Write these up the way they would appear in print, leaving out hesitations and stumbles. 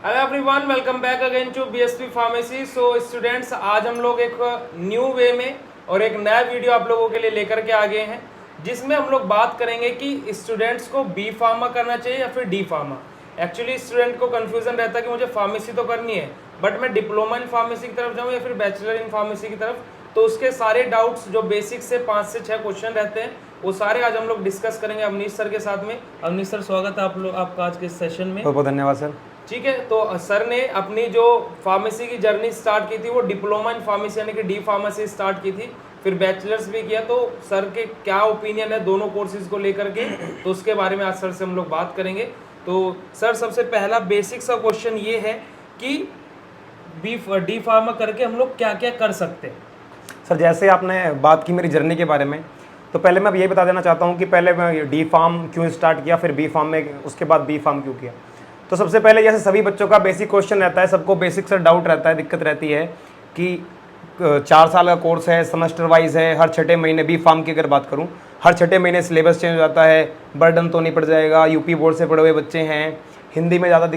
Hello everyone, welcome back again to BSP pharmacy. So students, आज हम लोग एक न्यू वे में और एक नया वीडियो आप लोगों के लिए लेकर के आ गए हैं, जिसमें हम लोग बात करेंगे कि स्टूडेंट्स को बी फार्मा करना चाहिए या फिर डी फार्मा। एक्चुअली स्टूडेंट को कंफ्यूजन रहता है कि मुझे फार्मेसी तो करनी है, बट मैं डिप्लोमा इन फार्मेसी की तरफ जाऊँ या फिर बैचलर इन फार्मेसी की तरफ। तो उसके सारे डाउट्स जो बेसिक से 5 से 6 क्वेश्चन रहते हैं, वो सारे आज हम लोग डिस्कस करेंगे अवनीश सर के साथ में। अवनीश सर, स्वागत है आपका आज के सेशन में। बहुत बहुत धन्यवाद सर। ठीक है, तो सर ने अपनी जो फार्मेसी की जर्नी स्टार्ट की थी वो डिप्लोमा इन फार्मेसी यानी कि डी फार्मेसी स्टार्ट की थी, फिर बैचलर्स भी किया। तो सर के क्या ओपिनियन है दोनों कोर्सेज को लेकर के, तो उसके बारे में आज सर से हम लोग बात करेंगे। तो सर, सबसे पहला बेसिक सा क्वेश्चन ये है कि डी फार्मा करके हम लोग क्या क्या कर सकते हैं। सर, जैसे आपने बात की मेरी जर्नी के बारे में, तो पहले मैं ये बता देना चाहता हूँ कि पहले मैं डी फार्म क्यों स्टार्ट किया, फिर बी फार्म में, उसके बाद बी फार्म क्यों किया। तो सबसे पहले जैसे सभी बच्चों का बेसिक क्वेश्चन रहता है, सबको बेसिक से डाउट रहता है, दिक्कत रहती है कि 4 साल का कोर्स है, सेमेस्टर वाइज है, हर छठे महीने बी फार्म की अगर बात करूँ, हर छठे महीने सिलेबस चेंज हो जाता है, बर्डन तो नहीं पड़ जाएगा, यूपी बोर्ड से पढ़े हुए बच्चे हैं, हिंदी में ज़्यादा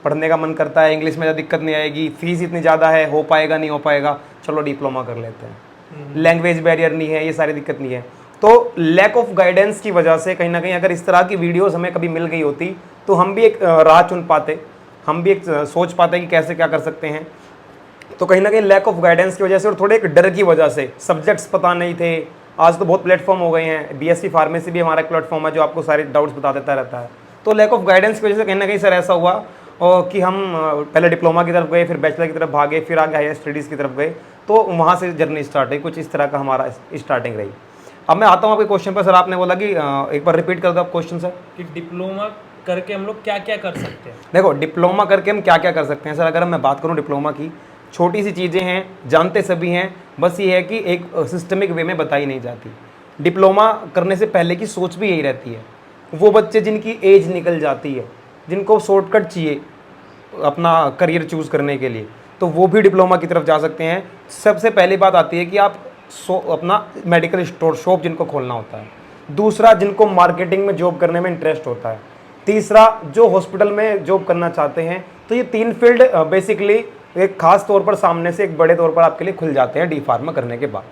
पढ़ने का मन करता है, इंग्लिश में ज़्यादा दिक्कत नहीं आएगी, फीस इतनी ज़्यादा है, हो पाएगा नहीं हो पाएगा, चलो डिप्लोमा कर लेते हैं, लैंग्वेज बैरियर नहीं है, ये सारी दिक्कत नहीं है। तो लैक ऑफ गाइडेंस की वजह से कहीं ना कहीं अगर इस तरह की वीडियोस हमें कभी मिल गई होती तो हम भी एक राह चुन पाते, हम भी एक सोच पाते कि कैसे क्या कर सकते हैं। तो कहीं ना कहीं लैक ऑफ गाइडेंस की वजह से और थोड़े एक डर की वजह से, सब्जेक्ट्स पता नहीं थे। आज तो बहुत प्लेटफॉर्म हो गए हैं, बीएससी फार्मेसी भी हमारा एक प्लेटफॉर्म है जो आपको सारे डाउट्स बता देता रहता है। तो लैक ऑफ गाइडेंस की वजह से कहीं ना कहीं सर ऐसा हुआ कि हम पहले डिप्लोमा की तरफ गए, फिर बैचलर की तरफ भागे, फिर आगे हायर स्टडीज़ की तरफ गए। तो वहाँ से जर्नी स्टार्ट हुई, कुछ इस तरह का हमारा स्टार्टिंग रही। अब मैं आता हूँ आपके क्वेश्चन पर। सर, आपने बोला कि एक बार रिपीट कर दो आप क्वेश्चन सर, कि डिप्लोमा करके हम लोग क्या क्या कर सकते हैं। देखो, डिप्लोमा करके हम क्या क्या कर सकते हैं सर। अगर मैं बात करूँ डिप्लोमा की, छोटी सी चीज़ें हैं, जानते सभी हैं, बस ये है कि एक सिस्टमिक वे में बताई नहीं जाती। डिप्लोमा करने से पहले की सोच भी यही रहती है। वो बच्चे जिनकी एज निकल जाती है, जिनको शॉर्टकट चाहिए अपना करियर चूज़ करने के लिए, तो वो भी डिप्लोमा की तरफ जा सकते हैं। सबसे पहली बात आती है कि आप अपना मेडिकल स्टोर शॉप जिनको खोलना होता है। दूसरा, जिनको मार्केटिंग में जॉब करने में इंटरेस्ट होता है। तीसरा, जो हॉस्पिटल में जॉब करना चाहते हैं। तो ये 3 फील्ड बेसिकली एक खास तौर पर सामने से एक बड़े तौर पर आपके लिए खुल जाते हैं डी फार्मा करने के बाद।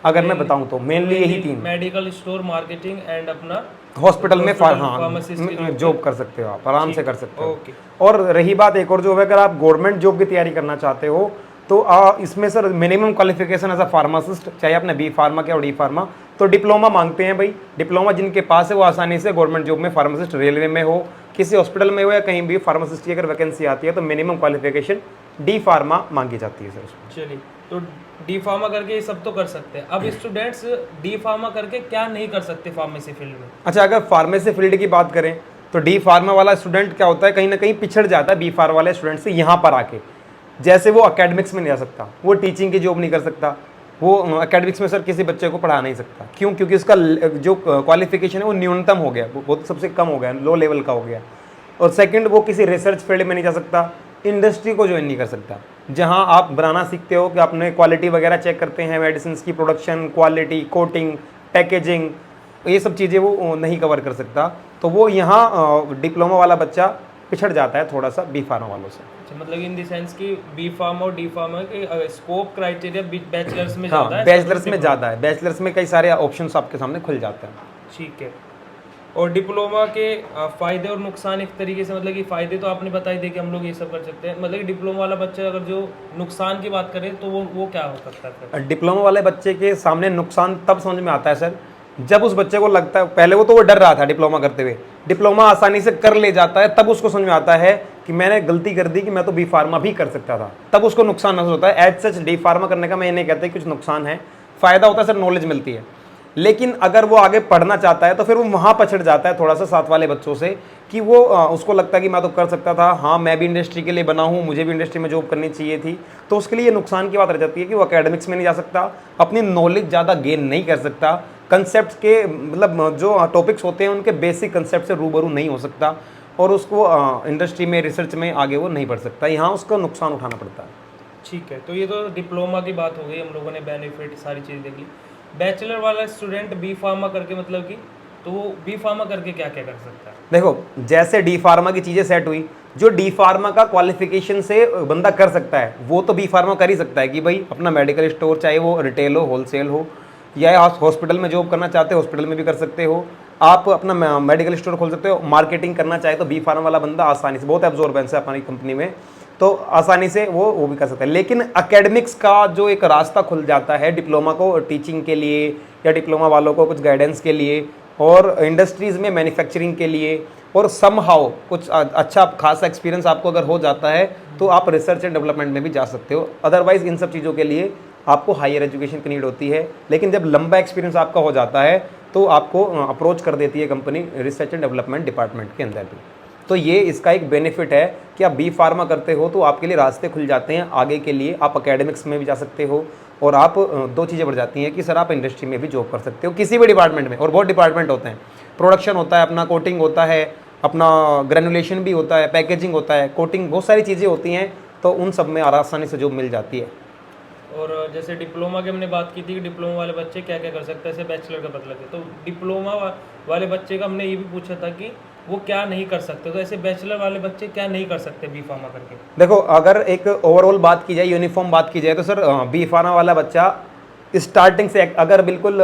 अगर मैं बताऊं तो मेनली यही 3, मेडिकल स्टोर, मार्केटिंग एंड अपना हॉस्पिटल में फार्मासिस्ट जॉब कर सकते हो, आप आराम से कर सकते हो। ओके। और रही बात एक और, जो है अगर आप गवर्नमेंट जॉब की तैयारी करना चाहते हो तो इसमें sir minimum qualification as a pharmacist, चाहे आपने बी फार्मा किया और डी फार्मा, तो डिप्लोमा मांगते हैं भाई। डिप्लोमा जिनके पास है वो आसानी से गवर्नमेंट जॉब में फार्मासिस्ट, रेलवे में हो, किसी हॉस्पिटल में हो या कहीं भी फार्मासिस्ट की अगर वैकेंसी आती है तो मिनिमम क्वालिफिकेशन डी फार्मा मांगी जाती है सर उसमें। चलिए, तो डी फार्मा करके ये सब तो कर सकते हैं। अब स्टूडेंट्स डी फार्मा करके क्या नहीं कर सकते फार्मेसी फील्ड में। अच्छा, अगर फार्मेसी फील्ड की बात करें तो डी फार्मा वाला स्टूडेंट क्या होता है, कहीं ना कहीं पिछड़ जाता है बी फार्मा वाले स्टूडेंट से। यहाँ पर आके जैसे वो एकेडमिक्स में नहीं जा सकता, वो टीचिंग की जॉब नहीं कर सकता, वो एकेडमिक्स में सर किसी बच्चे को पढ़ा नहीं सकता। क्यों? क्योंकि उसका जो क्वालिफिकेशन है वो न्यूनतम हो गया, बहुत सबसे कम हो गया, लो लेवल का हो गया। और सेकंड, वो किसी रिसर्च फील्ड में नहीं जा सकता, इंडस्ट्री को ज्वाइन नहीं कर सकता, जहां आप बनाना सीखते हो कि आपने क्वालिटी वगैरह चेक करते हैं, मेडिसिन की प्रोडक्शन, क्वालिटी, कोटिंग, पैकेजिंग, ये सब चीज़ें वो नहीं कवर कर सकता। तो वो यहाँ डिप्लोमा वाला बच्चा पिछड़ जाता है थोड़ा सा बी फार्मा वालों से। मतलब इन द सेंस कि बी फार्मा और डी फार्मा के स्कोप क्राइटेरिया बैचलर्स में हाँ, ज़्यादा है। बैचलर्स में ज़्यादा है, बैचलर्स में कई सारे ऑप्शंस आपके सामने खुल जाते हैं। ठीक है। और डिप्लोमा के फ़ायदे और नुकसान एक तरीके से, मतलब कि फ़ायदे तो आपने बता ही दिए कि हम लोग ये सब कर सकते हैं, मतलब कि डिप्लोमा वाला बच्चा अगर जो नुकसान की बात करें तो वो क्या हो सकता है। डिप्लोमा वाले बच्चे के सामने नुकसान तब समझ में आता है सर, जब उस बच्चे को लगता है, पहले वो डर रहा था डिप्लोमा करते हुए, डिप्लोमा आसानी से कर ले जाता है, तब उसको समझ में आता है कि मैंने गलती कर दी कि मैं तो बी फार्मा भी कर सकता था, तब उसको नुकसान महसूस होता है। एज सच डी फार्मा करने का मैं ये नहीं कहता कुछ नुकसान है, फ़ायदा होता है सर, नॉलेज मिलती है। लेकिन अगर वो आगे पढ़ना चाहता है तो फिर वो वहाँ पछड़ जाता है थोड़ा सा साथ वाले बच्चों से, कि वो उसको लगता है कि मैं तो कर सकता था, हाँ मैं भी इंडस्ट्री के लिए बना हूँ, मुझे भी इंडस्ट्री में जॉब करनी चाहिए थी। तो उसके लिए नुकसान की बात रह जाती है कि वो एकेडमिक्स में नहीं जा सकता, अपनी नॉलेज ज़्यादा गेन नहीं कर सकता, कंसेप्ट के मतलब जो टॉपिक्स होते हैं उनके बेसिक कंसेप्ट से रूबरू नहीं हो सकता, और उसको इंडस्ट्री में, रिसर्च में आगे वो नहीं बढ़ सकता। यहाँ उसका नुकसान उठाना पड़ता है। ठीक है, तो ये तो डिप्लोमा की बात हो गई, हम लोगों ने बेनिफिट सारी चीज़ देख ली। बैचलर वाला स्टूडेंट बी फार्मा करके मतलब कि तो वो बी फार्मा करके क्या क्या कर सकता है? देखो, जैसे डी फार्मा की चीज़ें सेट हुई, जो डी फार्मा का क्वालिफिकेशन से बंदा कर सकता है वो तो बी फार्मा कर ही सकता है कि भाई अपना मेडिकल स्टोर, चाहे वो रिटेल हो, होलसेल हो, या हॉस्पिटल में जॉब करना चाहते हो हॉस्पिटल में भी कर सकते हो, आप अपना मेडिकल स्टोर खोल सकते हो, मार्केटिंग करना चाहे तो बी फार्मा वाला बंदा आसानी से, बहुत एब्जॉर्बेंस है हमारी कंपनी में, तो आसानी से वो भी कर सकता है। लेकिन एकेडमिक्स का जो एक रास्ता खुल जाता है डिप्लोमा को टीचिंग के लिए, या डिप्लोमा वालों को कुछ गाइडेंस के लिए, और इंडस्ट्रीज़ में मैन्युफैक्चरिंग के लिए, और समहाउ कुछ अच्छा खासा एक्सपीरियंस आपको अगर हो जाता है तो आप रिसर्च एंड डेवलपमेंट में भी जा सकते हो। अदरवाइज इन सब चीज़ों के लिए आपको हायर एजुकेशन की नीड होती है। लेकिन जब लंबा एक्सपीरियंस आपका हो जाता है तो आपको अप्रोच कर देती है company research and development department के अंदर भी। तो ये इसका एक बेनिफिट है कि आप बी फार्मा करते हो तो आपके लिए रास्ते खुल जाते हैं आगे के लिए। आप एकेडमिक्स में भी जा सकते हो, और आप दो चीज़ें बढ़ जाती हैं कि सर आप इंडस्ट्री में भी जॉब कर सकते हो किसी भी डिपार्टमेंट में, और बहुत डिपार्टमेंट होते हैं। प्रोडक्शन होता है अपना, कोटिंग होता है अपना, ग्रेनुलेशन भी होता है, पैकेजिंग होता है, कोटिंग, बहुत सारी चीज़ें होती हैं, तो उन सब में आसानी से जॉब मिल जाती है। और जैसे डिप्लोमा की हमने बात की थी कि डिप्लोमा वाले बच्चे क्या क्या कर सकते हैं, ऐसे बैचलर का पता लगे, तो डिप्लोमा वाले बच्चे का हमने ये भी पूछा था कि वो क्या नहीं कर सकते, तो ऐसे बैचलर वाले बच्चे क्या नहीं कर सकते बी फार्मा करके? देखो, अगर एक ओवरऑल बात की जाए, यूनिफॉर्म बात की जाए, तो सर बी फार्मा वाला बच्चा स्टार्टिंग से अगर बिल्कुल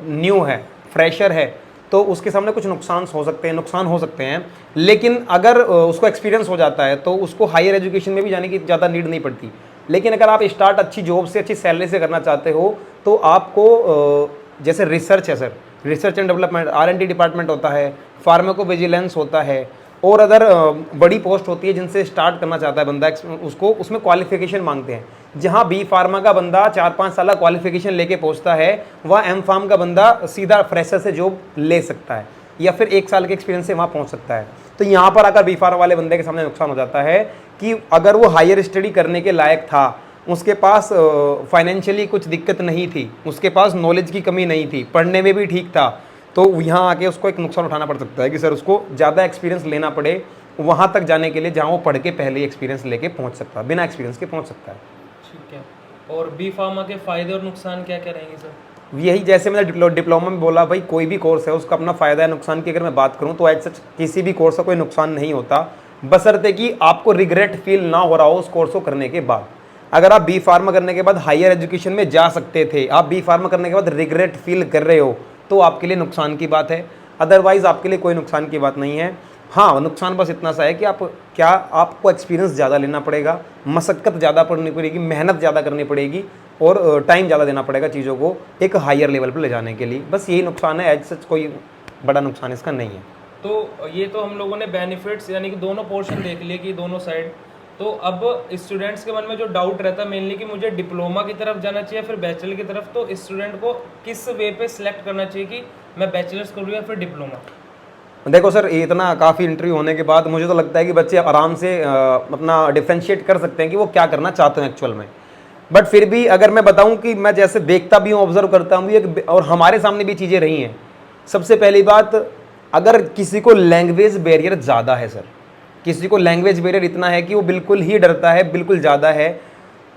न्यू है, फ्रेशर है, तो उसके सामने कुछ नुकसान हो सकते हैं। लेकिन अगर उसको एक्सपीरियंस हो जाता है तो उसको हायर एजुकेशन में भी जाने की ज़्यादा नीड नहीं पड़ती। लेकिन अगर आप स्टार्ट अच्छी जॉब से, अच्छी सैलरी से करना चाहते हो तो आपको जैसे रिसर्च है sir, research and development, R&D department होता है, फार्माकोविजिलेंस होता है, और अदर बड़ी पोस्ट होती है जिनसे स्टार्ट करना चाहता है बंदा, उसको उसमें क्वालिफिकेशन मांगते हैं। जहाँ बी फार्मा का बंदा 4-5 साल क्वालिफिकेशन लेके पहुँचता है, वह एम फार्म का बंदा सीधा फ्रेशर से जॉब ले सकता है, या फिर 1 साल के एक्सपीरियंस से वहाँ पहुँच सकता है। तो यहाँ पर आकर बी फार्मा वाले बंदे के सामने नुकसान हो जाता है कि अगर वो हायर स्टडी करने के लायक था, उसके पास फाइनेंशियली कुछ दिक्कत नहीं थी, उसके पास नॉलेज की कमी नहीं थी, पढ़ने में भी ठीक था, तो यहाँ आके उसको एक नुकसान उठाना पड़ सकता है कि सर उसको ज़्यादा एक्सपीरियंस लेना पड़े वहाँ तक जाने के लिए जहाँ वो पढ़ के पहले एक्सपीरियंस लेके पहुँच सकता है, बिना एक्सपीरियंस के पहुँच सकता है। ठीक है, और बी फार्मा के फ़ायदे और नुकसान क्या क्या रहेंगे सर? यही जैसे मैंने डिप्लोमा में बोला, भाई कोई भी कोर्स है उसका अपना फ़ायदा है, नुकसान की अगर मैं बात करूँ तो एज सच किसी भी कोर्स का कोई नुकसान नहीं होता, बशर्ते कि आपको रिग्रेट फील ना हो रहा हो उस कोर्स को करने के बाद। अगर आप बी फार्मा करने के बाद हायर एजुकेशन में जा सकते थे, आप बी फार्मा करने के बाद रिग्रेट फील कर रहे हो, तो आपके लिए नुकसान की बात है। अदरवाइज़ आपके लिए कोई नुकसान की बात नहीं है। हाँ, नुकसान बस इतना सा है कि आपको एक्सपीरियंस ज़्यादा लेना पड़ेगा, मशक्क़त ज़्यादा पड़नी पड़ेगी, मेहनत ज़्यादा करनी पड़ेगी, और टाइम ज़्यादा देना पड़ेगा चीज़ों को एक हायर लेवल पर ले जाने के लिए। बस यही नुकसान है, एज सच कोई बड़ा नुकसान इसका नहीं है। तो ये तो हम लोगों ने बेनिफिट्स यानी कि दोनों पोर्शन देख लिए कि दोनों साइड। तो अब स्टूडेंट्स के मन में जो डाउट रहता है मेनली कि मुझे डिप्लोमा की तरफ जाना चाहिए फिर बैचलर की तरफ, तो स्टूडेंट को किस वे पे सिलेक्ट करना चाहिए कि मैं बैचलर्स करूँ या फिर डिप्लोमा? देखो सर, इतना काफ़ी इंटरव्यू होने के बाद मुझे तो लगता है कि बच्चे आराम से अपना डिफ्रेंशिएट कर सकते हैं कि वो क्या करना चाहते हैं एक्चुअल में। बट फिर भी अगर मैं बताऊं कि मैं जैसे देखता भी हूँ, ऑब्जर्व करता हूँ भी, और हमारे सामने भी चीज़ें रही हैं। सबसे पहली बात, अगर किसी को लैंग्वेज बैरियर ज़्यादा है सर, किसी को लैंग्वेज बैरियर इतना है कि वो बिल्कुल ही डरता है, बिल्कुल ज़्यादा है,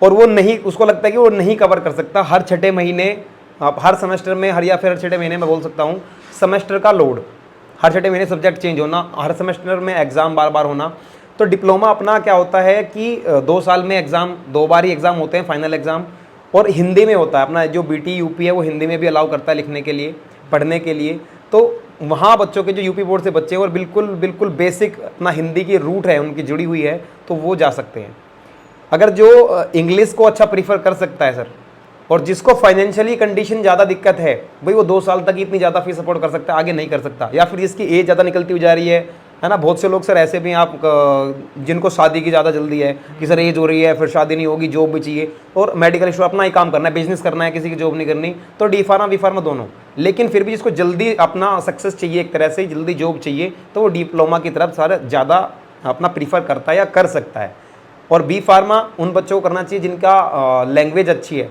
और वो नहीं, उसको लगता है कि वो नहीं कवर कर सकता हर 6 महीने, हर सेमेस्टर में, या फिर हर 6 महीने में बोल सकता हूँ, सेमेस्टर का लोड, हर 6 महीने सब्जेक्ट चेंज होना, हर सेमेस्टर में एग्ज़ाम बार बार होना। तो डिप्लोमा अपना क्या होता है कि 2 साल में एग्ज़ाम, 2 बार ही एग्ज़ाम होते हैं, फाइनल एग्ज़ाम, और हिंदी में होता है। अपना जो BT UP है वो हिंदी में भी अलाउ करता है लिखने के लिए, पढ़ने के लिए। तो वहाँ बच्चों के जो यूपी बोर्ड से बच्चे और बिल्कुल बेसिक अपना हिंदी की रूट है उनकी जुड़ी हुई है, तो वो जा सकते हैं। अगर जो इंग्लिश को अच्छा प्रीफर कर सकता है सर, और जिसको फाइनेंशियली कंडीशन ज़्यादा दिक्कत है, भाई वो 2 साल तक इतनी ज़्यादा फीस सपोर्ट कर सकता है, आगे नहीं कर सकता। या फिर जिसकी एज ज़्यादा निकलती हुई जा रही है ना। बहुत से लोग सर ऐसे भी हैं आप जिनको शादी की ज़्यादा जल्दी है कि सर एज हो रही है, फिर शादी नहीं होगी, जॉब भी चाहिए, और मेडिकल स्टोर अपना ही काम करना है, बिजनेस करना है, किसी की जॉब नहीं करनी, तो डी फार्मा बी फार्मा दोनों। लेकिन फिर भी जिसको जल्दी अपना सक्सेस चाहिए, एक तरह से जल्दी जॉब चाहिए, तो वो डिप्लोमा की तरफ सारा ज़्यादा अपना प्रीफर करता है या कर सकता है। और बी फार्मा उन बच्चों को करना चाहिए जिनका लैंग्वेज अच्छी है,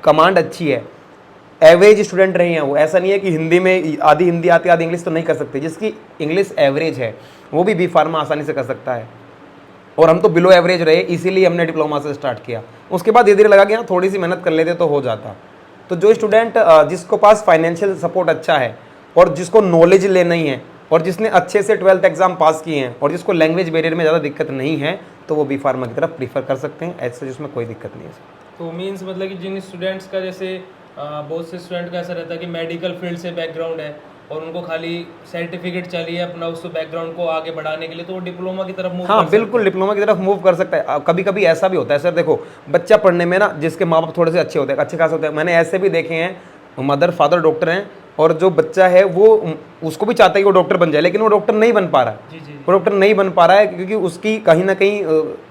कमांड अच्छी है, एवरेज स्टूडेंट रहे हैं वो। ऐसा नहीं है कि हिंदी में आधी हिंदी आती आधी इंग्लिश तो नहीं कर सकते। जिसकी इंग्लिश एवरेज है वो भी बी फार्मा आसानी से कर सकता है। और हम तो बिलो एवरेज रहे, इसीलिए हमने डिप्लोमा से स्टार्ट किया। उसके बाद धीरे धीरे लगा कि हाँ थोड़ी सी मेहनत कर लेते तो हो जाता। तो जो स्टूडेंट जिसको पास फाइनेंशियल सपोर्ट अच्छा है, और जिसको नॉलेज लेना ही है और जिसने अच्छे से 12th एग्जाम पास किए हैं और जिसको लैंग्वेज बैरियर में ज़्यादा दिक्कत नहीं है तो वो बी फार्मा की तरफ प्रीफर कर सकते हैं। ऐसे जिसमें कोई दिक्कत नहीं है। तो मीन्स मतलब कि जिन स्टूडेंट्स का जैसे बहुत से स्टूडेंट का ऐसा रहता है कि मेडिकल फील्ड से बैकग्राउंड है और उनको खाली सर्टिफिकेट चाहिए अपना उस बैकग्राउंड को आगे बढ़ाने के लिए, तो वो डिप्लोमा की तरफ मूव हाँ बिल्कुल डिप्लोमा की तरफ मूव कर सकता है। कभी कभी ऐसा भी होता है सर, देखो बच्चा पढ़ने में ना जिसके माँ बाप थोड़े से अच्छे होते हैं, अच्छे खास होते हैं, मैंने ऐसे भी देखे हैं मदर फादर डॉक्टर हैं और जो बच्चा है वो उसको भी चाहता है कि वो डॉक्टर बन जाए लेकिन वो डॉक्टर नहीं बन पा रहा है। वो डॉक्टर नहीं बन पा रहा है क्योंकि उसकी कहीं ना कहीं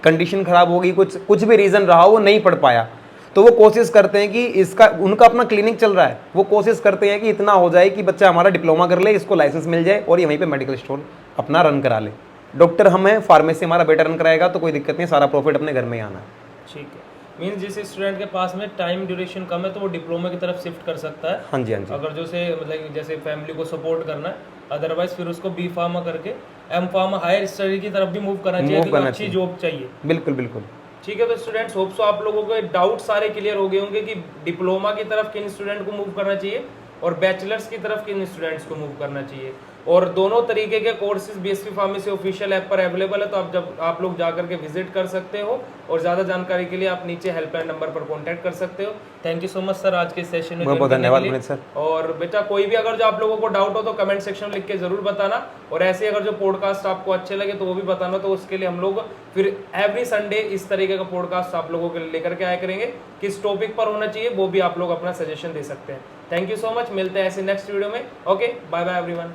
कंडीशन खराब हो गई, कुछ भी रीज़न रहा वो नहीं पढ़ पाया। तो वो कोशिश करते हैं कि इसका उनका अपना क्लिनिक चल रहा है, वो कोशिश करते हैं कि इतना हो जाए कि बच्चा हमारा डिप्लोमा कर ले, इसको लाइसेंस मिल जाए और ये वहीं पे मेडिकल स्टोर अपना रन करा ले। डॉक्टर हम हैं, फार्मेसी हमारा बेटा रन कराएगा तो कोई दिक्कत नहीं, सारा प्रॉफिट अपने घर में ही आना है। ठीक है, मीन्स जिस स्टूडेंट के पास में टाइम ड्यूरेशन कम है तो वो डिप्लोमा की तरफ शिफ्ट कर सकता है। हाँ जी, हाँ जी। अगर जैसे मतलब जैसे फैमिली को सपोर्ट करना है, अदरवाइज फिर उसको बी फार्मा करके एम फार्मा हायर स्टडी की तरफ भी मूव करना चाहिए क्योंकि अच्छी जॉब चाहिए। बिल्कुल बिल्कुल। ठीक है, तो स्टूडेंट्स होप सो आप लोगों के डाउट सारे क्लियर हो गए होंगे कि डिप्लोमा की तरफ किन स्टूडेंट को मूव करना चाहिए और बैचलर्स की तरफ किन स्टूडेंट्स को मूव करना चाहिए। और दोनों तरीके के courses BSV pharmacy official app पर अवेलेबल है, तो आप लोग जाकर के विजिट कर सकते हो और ज़्यादा जानकारी के लिए आप नीचे हेल्पलाइन नंबर पर कॉन्टैक्ट कर सकते हो। Thank you so much sir आज के सेशन में। बहुत धन्यवाद सर। और बेटा कोई भी अगर जो आप लोगों को डाउट हो तो कमेंट सेक्शन में लिख के जरूर बताना, और ऐसे अगर जो पॉडकास्ट आपको अच्छे लगे तो वो भी बताना, तो उसके लिए हम लोग फिर एवरी संडे इस तरीके का पॉडकास्ट आप लोगों के लिए लेकर के आया करेंगे। किस टॉपिक पर होना चाहिए वो भी आप लोग अपना सजेशन दे सकते हैं। थैंक यू सो मच, मिलते हैं ऐसे नेक्स्ट वीडियो में। Okay, bye bye everyone.